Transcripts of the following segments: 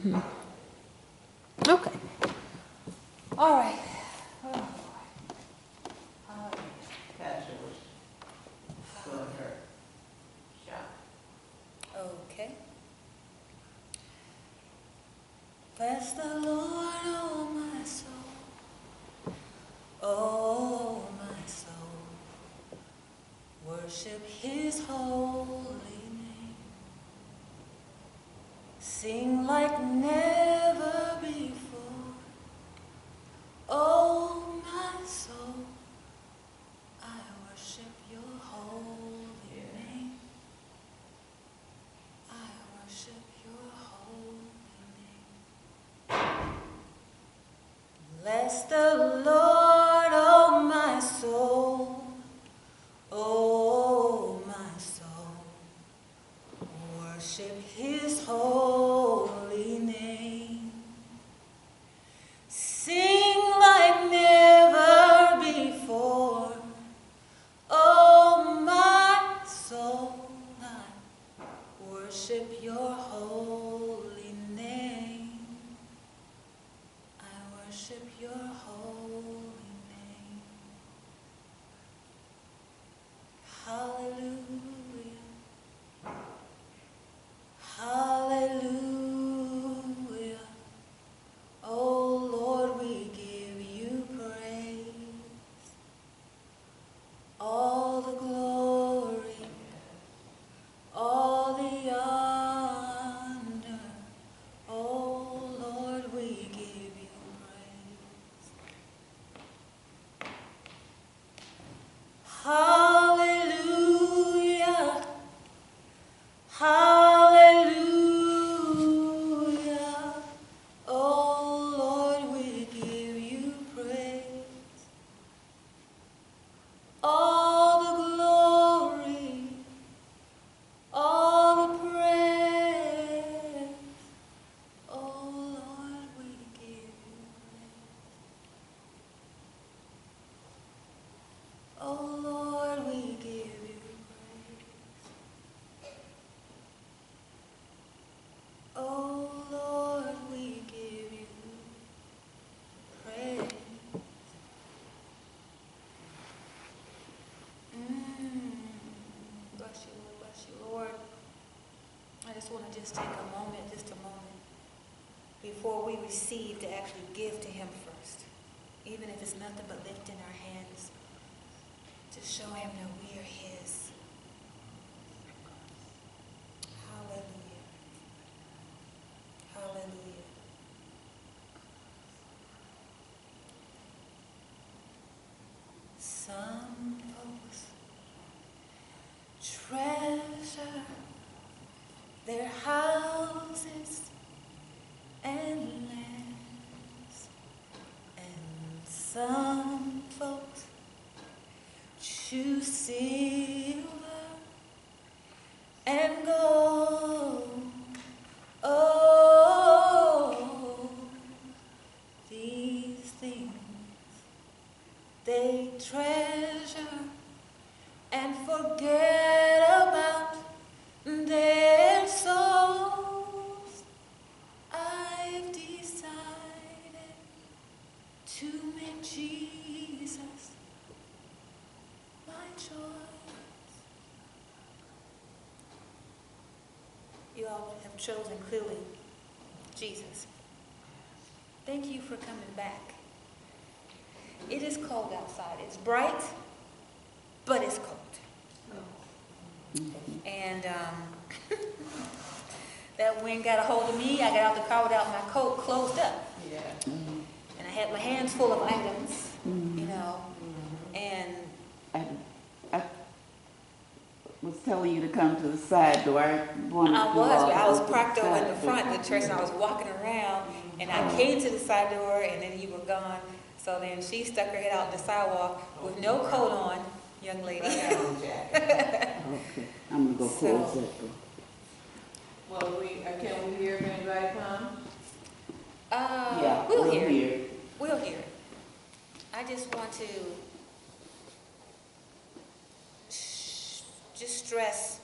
Okay. All right. Oh. Pastor was doing her shot. Okay. Bless the Lord, oh my soul, oh my soul, worship His holy name, sing like never before, oh my soul, I worship Your holy name, I worship Your holy name. Bless the Lord, oh my soul, oh my soul, worship His holy name. Sing like never before, oh my soul, I worship Your holy name. I worship Your holy name. Hallelujah. Hallelujah. Oh Lord, we give You praise. All the glory, all the honor. Oh Lord, we give You praise. Hallelujah. Hallelujah. Oh Lord, we give You praise. All the glory, all the praise. Oh Lord, we give You praise. Oh Lord, we give You praise. Oh Lord, we give You praise. Bless You, Lord. I just want to just take a moment, before we receive, to actually give to Him first. Even if it's nothing but lifting our hands to show Him that we are His. Hallelujah. Hallelujah. Some folks treasure their houses and lands, and some folks choose silver and gold. Oh, these things they treasure and forget about their souls. I've decided to make Jesus my choice. You all have chosen clearly Jesus. Thank You for coming back. It is cold outside. It's bright, but it's cold. And that wind got a hold of me. I got out the car without my coat closed up. Yeah. And I had my hands full of items, you know, and I was telling you to come to the side door. I was parked over in the front of the church, and I was walking around, and I came to the side door, and then you were gone. So then she stuck her head out the sidewalk with no coat on, young lady. Okay, I'm gonna go close that door. Well, can we hear if anybody comes? Yeah, we'll hear. hear. We'll hear. I just want to just stress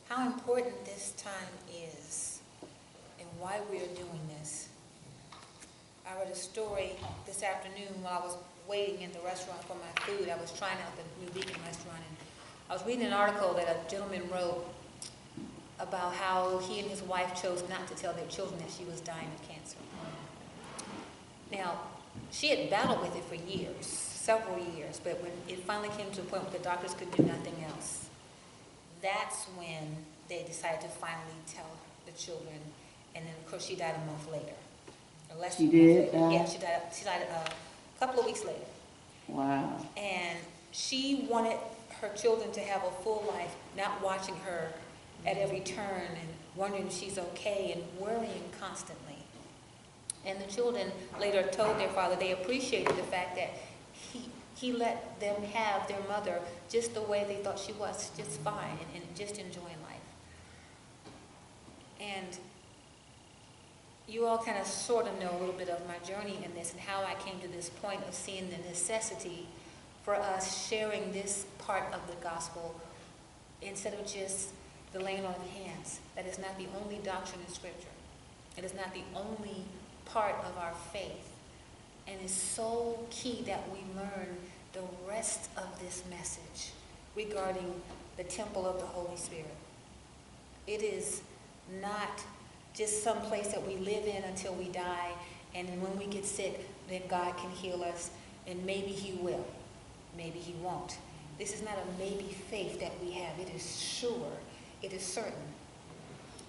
how important this time is and why we are doing this. I read a story this afternoon while I was waiting in the restaurant for my food. I was trying out the new vegan restaurant, and I was reading an article that a gentleman wrote about how he and his wife chose not to tell their children that she was dying of cancer. Now, she had battled with it for years, several years, but when it finally came to a point where the doctors could do nothing else, that's when they decided to finally tell the children. And then, of course, she died a month later. Or less She than a month did later. die? Yeah, she died a couple of weeks later. Wow. And she wanted her children to have a full life, not watching her at every turn and wondering if she's okay and worrying constantly. And the children later told their father they appreciated the fact that he let them have their mother just the way they thought she was, just fine and just enjoying life. And you all kind of sort of know a little bit of my journey in this and how I came to this point of seeing the necessity for us sharing this part of the gospel instead of just the laying on of hands. That is not the only doctrine in Scripture. It is not the only part of our faith. And it's so key that we learn the rest of this message regarding the temple of the Holy Spirit. It is not just some place that we live in until we die, and then when we get sick, then God can heal us, and maybe He will. Maybe He won't. This is not a maybe faith that we have. It is sure. It is certain.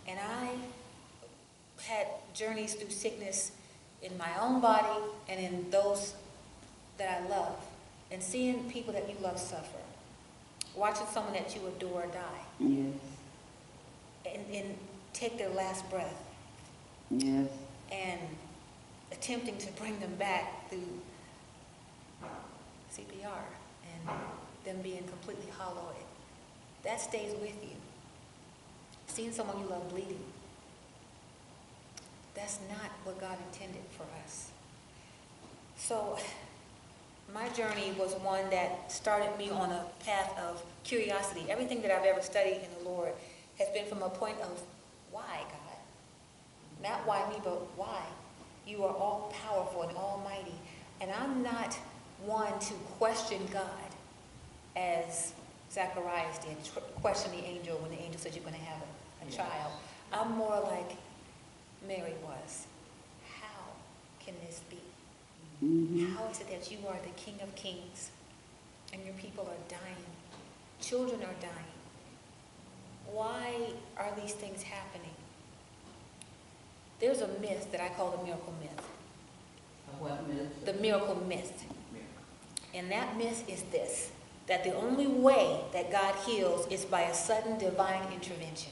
And I had journeys through sickness in my own body and in those that I love. And seeing people that you love suffer. Watching someone that you adore die. Yes. And take their last breath. Yes. And attempting to bring them back through CPR and them being completely hollow. That stays with you. Seeing someone you love bleeding. That's not what God intended for us. So my journey was one that started me on a path of curiosity. Everything that I've ever studied in the Lord has been from a point of why, God? Not why me, but why? You are all powerful and almighty. And I'm not one to question God as Zacharias did, question the angel when the angel said you're going to have a child. I'm more like Mary was. How can this be? Mm-hmm. How is it that you are the King of Kings and your people are dying? Children are dying. Why are these things happening? There's a myth that I call the miracle myth. What myth? The miracle myth. And that myth is this, that the only way that God heals is by a sudden divine intervention.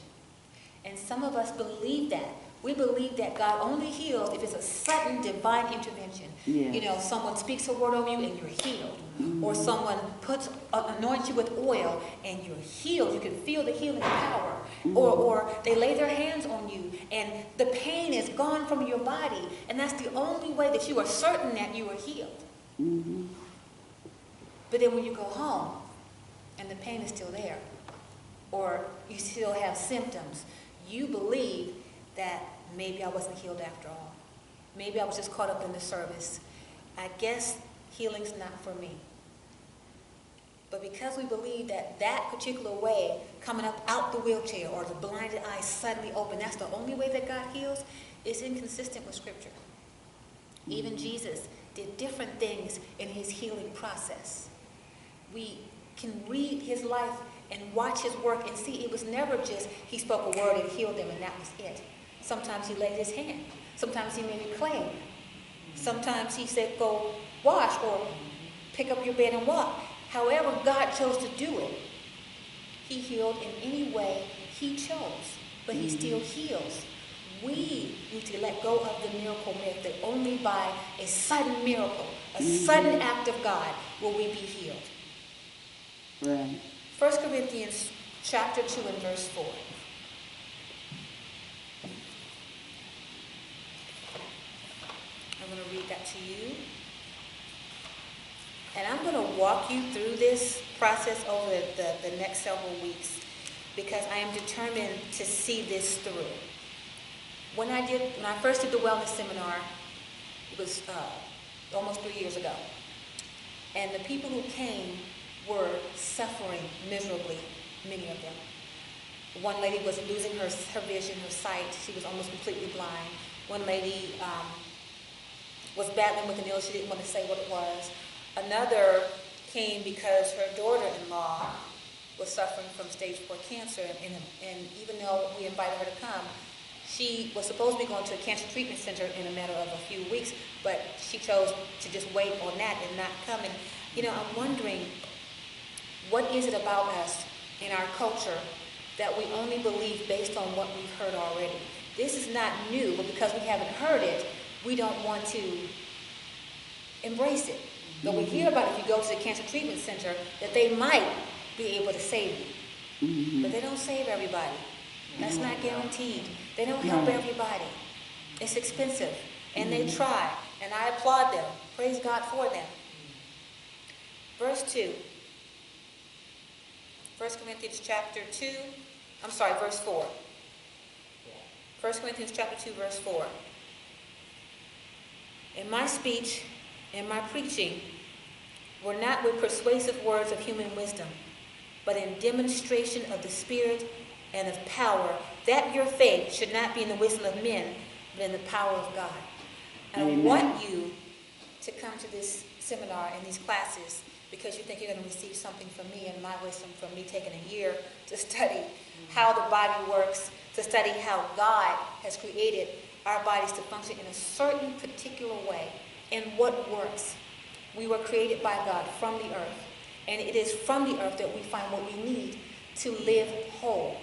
And some of us believe that. We believe that God only heals if it's a sudden divine intervention. Yes. You know, someone speaks a word over you and you're healed. Mm-hmm. Or someone anoints you with oil and you're healed. You can feel the healing power. Mm-hmm. Or they lay their hands on you and the pain is gone from your body. And that's the only way that you are certain that you are healed. Mm-hmm. But then when you go home and the pain is still there, or you still have symptoms, you believe that maybe I wasn't healed after all. Maybe I was just caught up in the service. I guess healing's not for me. But because we believe that that particular way, coming up out the wheelchair or the blinded eye suddenly open, that's the only way that God heals, it's inconsistent with Scripture. Even Jesus did different things in his healing process. We can read his life and watch his work and see it was never just he spoke a word and healed them and that was it. Sometimes he laid his hand. Sometimes he made it claim. Sometimes he said, go wash or pick up your bed and walk. However God chose to do it, he healed in any way he chose, but he still heals. We need to let go of the miracle myth that only by a sudden miracle, a sudden act of God will we be healed. Right. 1 Corinthians chapter 2 and verse 4. I'm going to read that to you. And I'm going to walk you through this process over the next several weeks because I am determined to see this through. When I first did the wellness seminar, it was almost 3 years ago. And the people who came were suffering miserably, many of them. One lady was losing her vision, her sight. She was almost completely blind. One lady was battling with an illness. She didn't want to say what it was. Another came because her daughter-in-law was suffering from stage 4 cancer. And even though we invited her to come, she was supposed to be going to a cancer treatment center in a matter of a few weeks, but she chose to just wait on that and not come. And, I'm wondering, what is it about us in our culture that we only believe based on what we've heard already? This is not new, but because we haven't heard it, we don't want to embrace it. But we hear about if you go to the cancer treatment center that they might be able to save you. But they don't save everybody. That's not guaranteed. They don't help everybody. It's expensive. And they try. And I applaud them. Praise God for them. Verse 2. 1 Corinthians chapter 2. Verse 4. 1 Corinthians chapter 2, verse 4. In my speech and my preaching were not with persuasive words of human wisdom, but in demonstration of the Spirit and of power, that your faith should not be in the wisdom of men, but in the power of God. And I want you to come to this seminar and these classes because you think you're going to receive something from me and my wisdom from me taking a year to study how the body works, to study how God has created our bodies to function in a certain particular way and what works. We were created by God from the earth, and it is from the earth that we find what we need to live whole,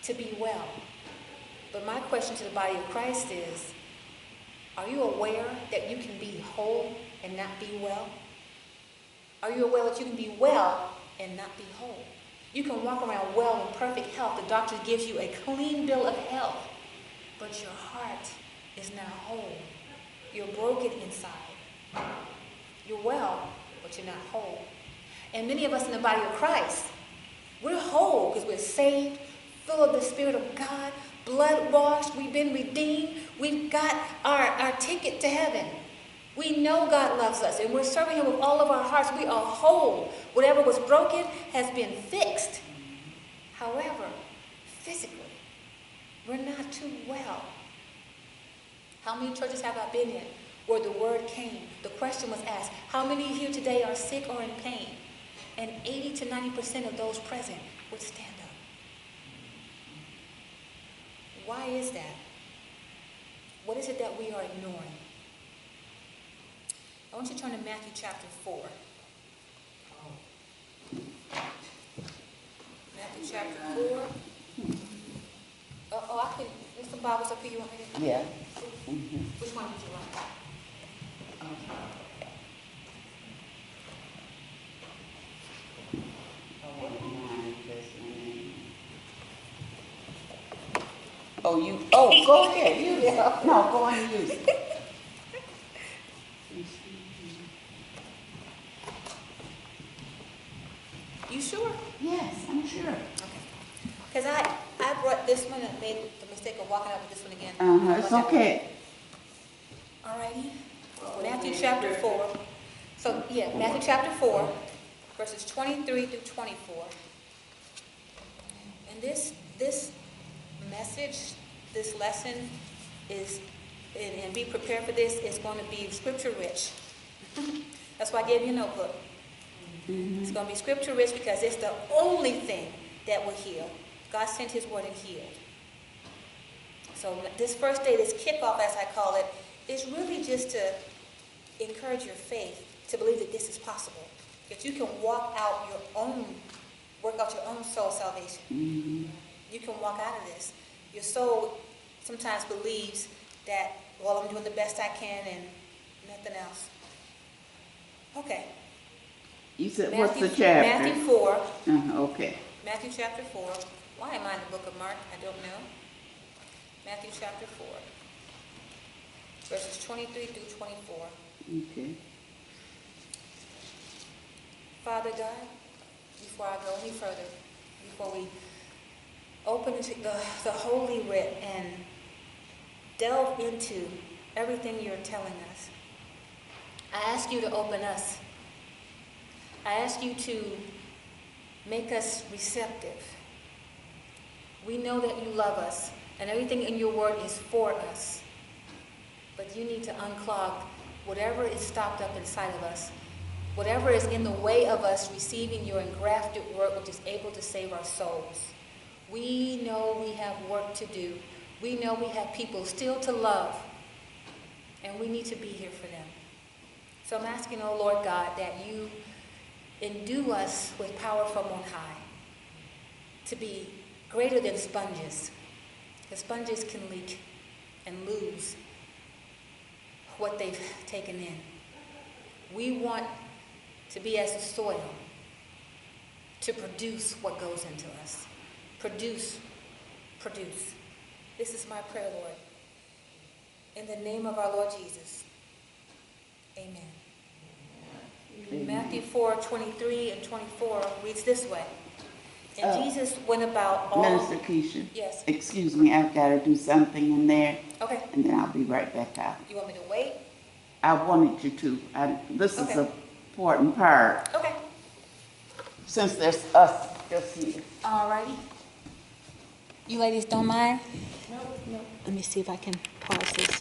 to be well. But my question to the body of Christ is, are you aware that you can be whole and not be well? Are you aware that you can be well and not be whole? You can walk around well in perfect health. The doctor gives you a clean bill of health, but your heart is not whole. You're broken inside. You're well, but you're not whole. And many of us in the body of Christ, we're whole because we're saved, full of the Spirit of God, blood washed, we've been redeemed, we've got our ticket to heaven. We know God loves us, and we're serving Him with all of our hearts. We are whole. Whatever was broken has been fixed. However, physically, we're not too well. How many churches have I been in where the word came? The question was asked, how many here today are sick or in pain? And 80 to 90% of those present would stand up. Why is that? What is it that we are ignoring? I want you to turn to Matthew chapter 4. Matthew chapter 4. I can, there's some Bibles up here. You want me to? Yeah. Which one did you want? Go ahead. Use it. No, go on and use it. You sure? Yes, I'm sure. Okay. Because I brought this one and made the mistake of walking out with this one again. It's okay. Alrighty. Matthew chapter 4. So, Matthew chapter 4, verses 23 through 24. And this message, this lesson is, and be prepared for this, is going to be scripture rich. That's why I gave you a notebook. It's going to be scripture rich because it's the only thing that will heal. God sent His word and healed. So this first day, this kickoff, as I call it, is really just to encourage your faith to believe that this is possible. That you can work out your own soul salvation. You can walk out of this. Your soul sometimes believes that, well, I'm doing the best I can and nothing else. Okay. You said, what's the chapter? Matthew 4. Okay. Matthew chapter 4. Why am I in the book of Mark? I don't know. Matthew chapter 4. Verses 23 through 24. Okay. Father God, before I go any further, before we open the Holy Writ and delve into everything you're telling us. I ask you to open us. I ask you to make us receptive. We know that you love us, and everything in your word is for us. But you need to unclog whatever is stopped up inside of us, whatever is in the way of us receiving your engrafted word, which is able to save our souls. We know we have work to do. We know we have people still to love, and we need to be here for them. So I'm asking, oh Lord God, that you endue us with power from on high to be greater than sponges. The sponges can leak and lose what they've taken in. We want to be as the soil to produce what goes into us. Produce. This is my prayer, Lord. In the name of our Lord Jesus. Amen. Matthew 4:23 and 24 reads this way. And Jesus went about all... Minister Keisha. Yes. Excuse me, I've got to do something in there, Okay. and then I'll be right back out. You want me to wait? I wanted you to. This is Okay. an important part, Okay. since there's us just here. Alrighty. You ladies don't mind? No. Let me see if I can pause this.